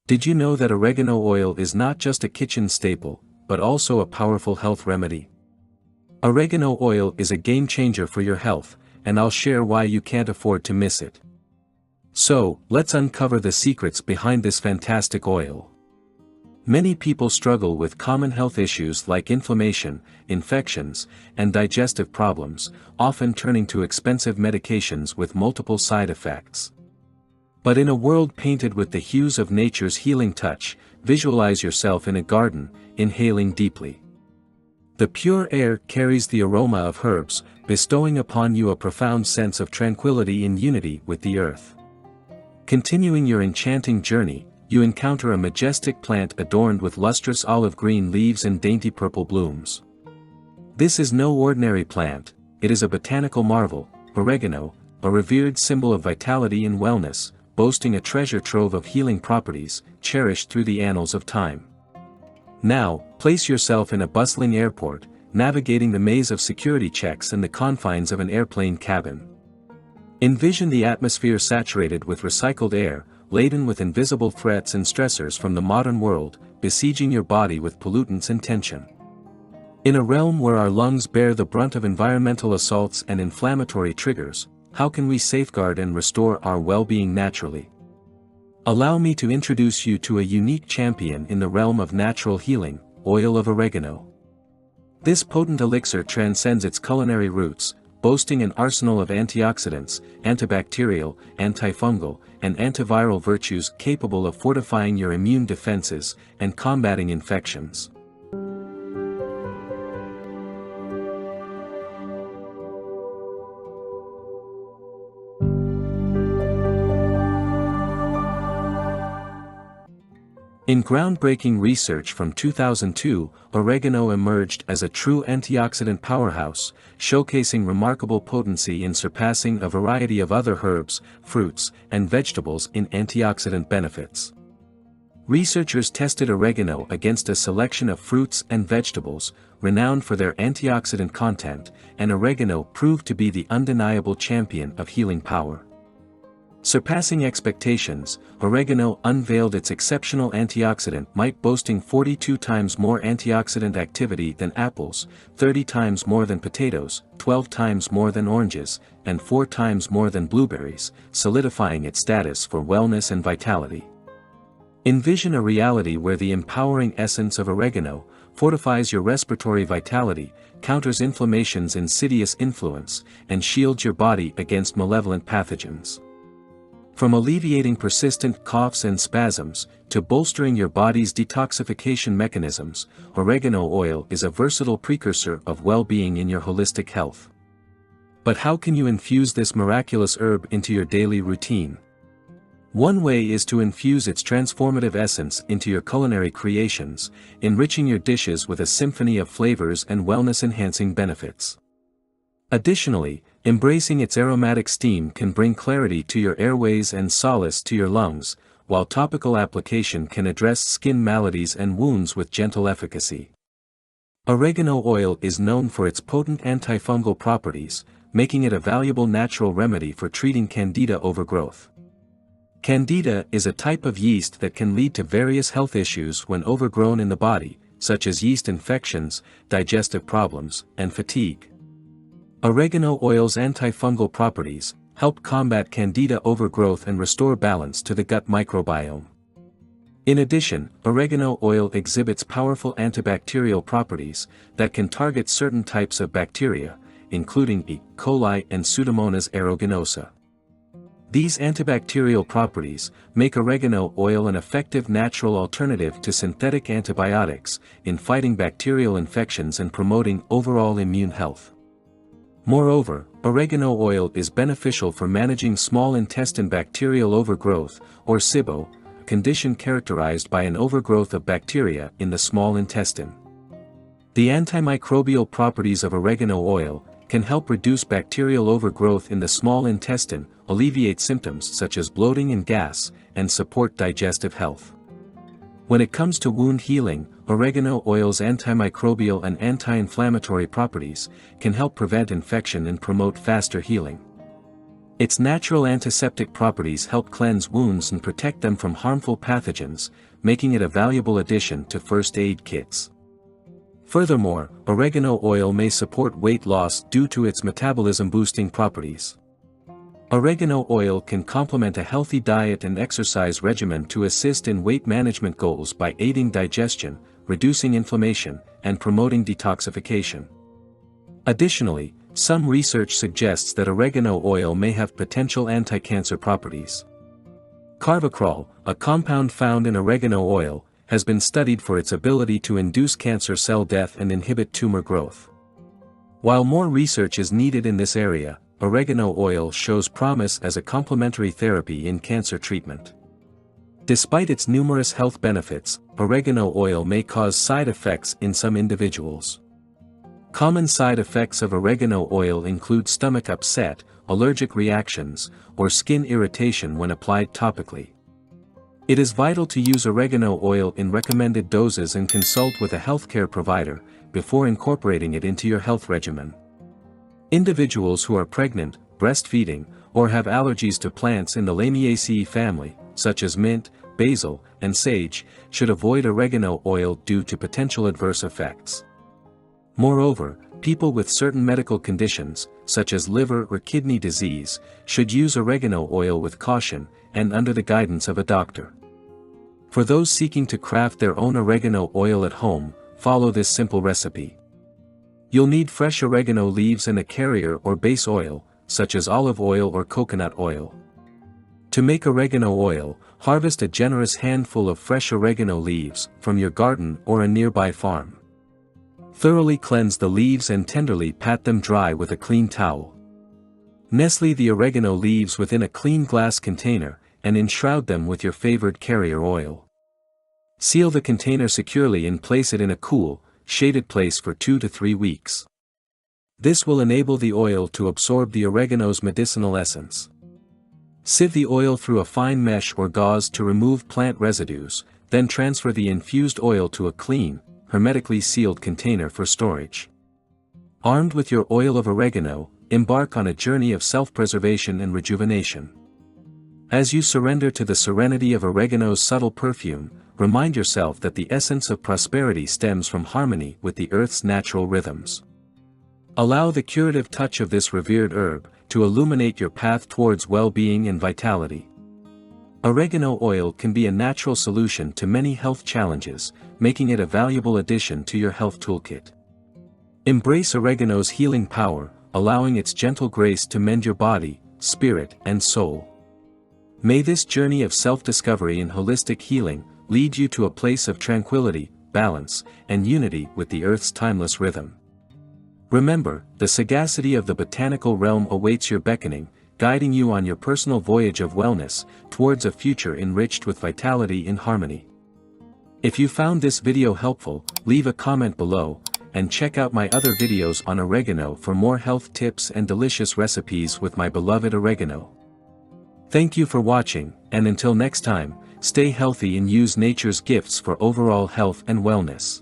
Did you know that oregano oil is not just a kitchen staple, but also a powerful health remedy? Oregano oil is a game changer for your health, and I'll share why you can't afford to miss it. So, let's uncover the secrets behind this fantastic oil. Many people struggle with common health issues like inflammation, infections, and digestive problems, often turning to expensive medications with multiple side effects. But in a world painted with the hues of nature's healing touch, visualize yourself in a garden, inhaling deeply. The pure air carries the aroma of herbs, bestowing upon you a profound sense of tranquility in unity with the earth. Continuing your enchanting journey, you encounter a majestic plant adorned with lustrous olive green leaves and dainty purple blooms. This is no ordinary plant, it is a botanical marvel, oregano, a revered symbol of vitality and wellness, boasting a treasure trove of healing properties, cherished through the annals of time. Now, place yourself in a bustling airport, navigating the maze of security checks and the confines of an airplane cabin. Envision the atmosphere saturated with recycled air, laden with invisible threats and stressors from the modern world, besieging your body with pollutants and tension. In a realm where our lungs bear the brunt of environmental assaults and inflammatory triggers, how can we safeguard and restore our well-being naturally? Allow me to introduce you to a unique champion in the realm of natural healing, oil of oregano. This potent elixir transcends its culinary roots, boasting an arsenal of antioxidants, antibacterial, antifungal, and antiviral virtues capable of fortifying your immune defenses and combating infections. In groundbreaking research from 2002, oregano emerged as a true antioxidant powerhouse, showcasing remarkable potency in surpassing a variety of other herbs, fruits, and vegetables in antioxidant benefits. Researchers tested oregano against a selection of fruits and vegetables, renowned for their antioxidant content, and oregano proved to be the undeniable champion of healing power. Surpassing expectations, oregano unveiled its exceptional antioxidant might, boasting 42 times more antioxidant activity than apples, 30 times more than potatoes, 12 times more than oranges, and 4 times more than blueberries, solidifying its status for wellness and vitality. Envision a reality where the empowering essence of oregano fortifies your respiratory vitality, counters inflammation's insidious influence, and shields your body against malevolent pathogens. From alleviating persistent coughs and spasms, to bolstering your body's detoxification mechanisms, oregano oil is a versatile precursor of well-being in your holistic health. But how can you infuse this miraculous herb into your daily routine? One way is to infuse its transformative essence into your culinary creations, enriching your dishes with a symphony of flavors and wellness-enhancing benefits. Additionally, embracing its aromatic steam can bring clarity to your airways and solace to your lungs, while topical application can address skin maladies and wounds with gentle efficacy. Oregano oil is known for its potent antifungal properties, making it a valuable natural remedy for treating Candida overgrowth. Candida is a type of yeast that can lead to various health issues when overgrown in the body, such as yeast infections, digestive problems, and fatigue. Oregano oil's antifungal properties help combat Candida overgrowth and restore balance to the gut microbiome. In addition, oregano oil exhibits powerful antibacterial properties that can target certain types of bacteria, including E. coli and Pseudomonas aeruginosa. These antibacterial properties make oregano oil an effective natural alternative to synthetic antibiotics in fighting bacterial infections and promoting overall immune health. Moreover, oregano oil is beneficial for managing small intestine bacterial overgrowth, or SIBO, a condition characterized by an overgrowth of bacteria in the small intestine. The antimicrobial properties of oregano oil can help reduce bacterial overgrowth in the small intestine, alleviate symptoms such as bloating and gas, and support digestive health. When it comes to wound healing, oregano oil's antimicrobial and anti-inflammatory properties can help prevent infection and promote faster healing. Its natural antiseptic properties help cleanse wounds and protect them from harmful pathogens, making it a valuable addition to first aid kits. Furthermore, oregano oil may support weight loss due to its metabolism-boosting properties. Oregano oil can complement a healthy diet and exercise regimen to assist in weight management goals by aiding digestion, reducing inflammation, and promoting detoxification. Additionally, some research suggests that oregano oil may have potential anti-cancer properties. Carvacrol, a compound found in oregano oil, has been studied for its ability to induce cancer cell death and inhibit tumor growth. While more research is needed in this area, oregano oil shows promise as a complementary therapy in cancer treatment. Despite its numerous health benefits, oregano oil may cause side effects in some individuals. Common side effects of oregano oil include stomach upset, allergic reactions, or skin irritation when applied topically. It is vital to use oregano oil in recommended doses and consult with a healthcare provider before incorporating it into your health regimen. Individuals who are pregnant, breastfeeding, or have allergies to plants in the Lamiaceae family, such as mint, basil, and sage, should avoid oregano oil due to potential adverse effects. Moreover, people with certain medical conditions, such as liver or kidney disease, should use oregano oil with caution and under the guidance of a doctor. For those seeking to craft their own oregano oil at home, follow this simple recipe. You'll need fresh oregano leaves and a carrier or base oil, such as olive oil or coconut oil. To make oregano oil, harvest a generous handful of fresh oregano leaves from your garden or a nearby farm. Thoroughly cleanse the leaves and tenderly pat them dry with a clean towel. Nestle the oregano leaves within a clean glass container, and enshroud them with your favored carrier oil. Seal the container securely and place it in a cool, shaded place for 2 to 3 weeks. This will enable the oil to absorb the oregano's medicinal essence. Sieve the oil through a fine mesh or gauze to remove plant residues, then transfer the infused oil to a clean, hermetically sealed container for storage. Armed with your oil of oregano, embark on a journey of self-preservation and rejuvenation. As you surrender to the serenity of oregano's subtle perfume, remind yourself that the essence of prosperity stems from harmony with the earth's natural rhythms. Allow the curative touch of this revered herb to illuminate your path towards well-being and vitality. Oregano oil can be a natural solution to many health challenges, making it a valuable addition to your health toolkit. Embrace oregano's healing power, allowing its gentle grace to mend your body, spirit, and soul. May this journey of self-discovery and holistic healing lead you to a place of tranquility, balance, and unity with the earth's timeless rhythm. Remember, the sagacity of the botanical realm awaits your beckoning, guiding you on your personal voyage of wellness, towards a future enriched with vitality and harmony. If you found this video helpful, leave a comment below, and check out my other videos on oregano for more health tips and delicious recipes with my beloved oregano. Thank you for watching, and until next time, stay healthy and use nature's gifts for overall health and wellness.